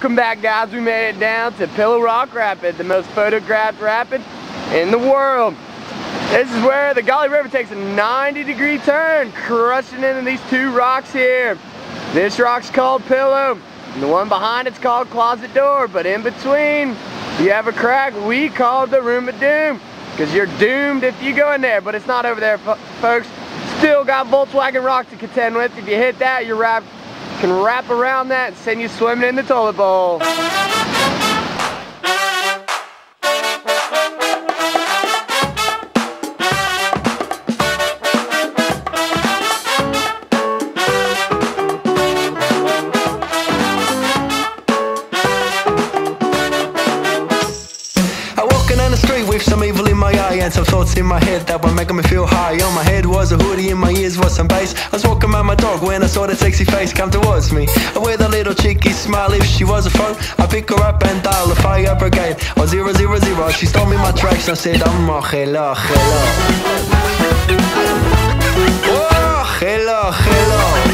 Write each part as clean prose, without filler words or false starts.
Welcome back, guys. We made it down to Pillow Rock Rapid, the most photographed rapid in the world. This is where the Gauley River takes a 90-degree turn, crushing into these two rocks here. This rock's called Pillow, and the one behind it's called Closet Door, but in between, you have a crack we call the Room of Doom, because you're doomed if you go in there, but it's not over there, folks. Still got Volkswagen rock to contend with. If you hit that, your rap can wrap around that and send you swimming in the toilet bowl. Down the street with some evil in my eye and some thoughts in my head that were making me feel high. On my head was a hoodie, in my ears was some bass. I was walking around my dog when I saw that sexy face come towards me. And with a little cheeky smile, if she was a phone, I pick her up and dial the fire brigade. Oh, 000, she stole me my tracks and I said, oh, hello, hello. Oh, hello, hello.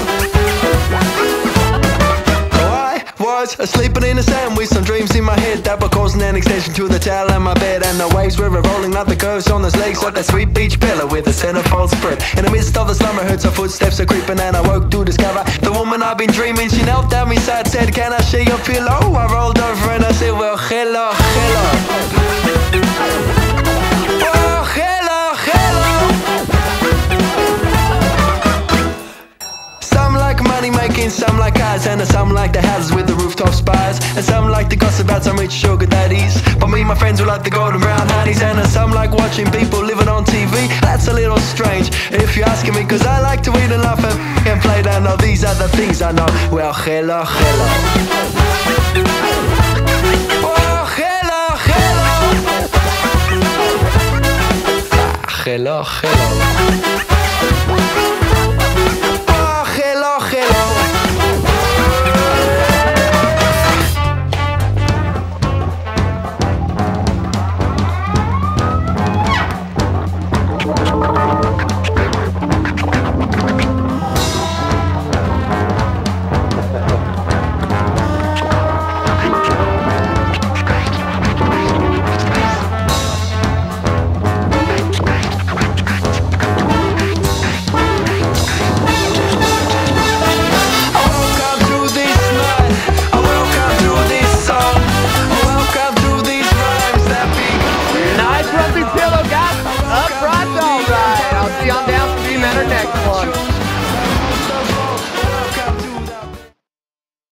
Sleeping in the sand with some dreams in my head that were causing an extension to the towel in my bed. And the waves were rolling like the curves on those legs, like that sweet beach pillow with a centerfold spread. In the midst of the slumber, heard some footsteps are creeping, and I woke to discover the woman I've been dreaming. She knelt down beside, said, can I share your pillow? I rolled over and I said, well, hello, hello. Oh, hello, hello. Some like money making, some like cars, and some like the houses with the rooftop spires, and some like to gossip about some rich sugar daddies. But me and my friends were like the golden brown honeys, and some like watching people living on TV. That's a little strange if you're asking me, cause I like to eat and laugh and play down. Now these are the things I know. Well, hello, hello. Oh, hello, hello. Ah, hello, hello. Pillow, guys. Up front, all right. I'll see you on down for the next one.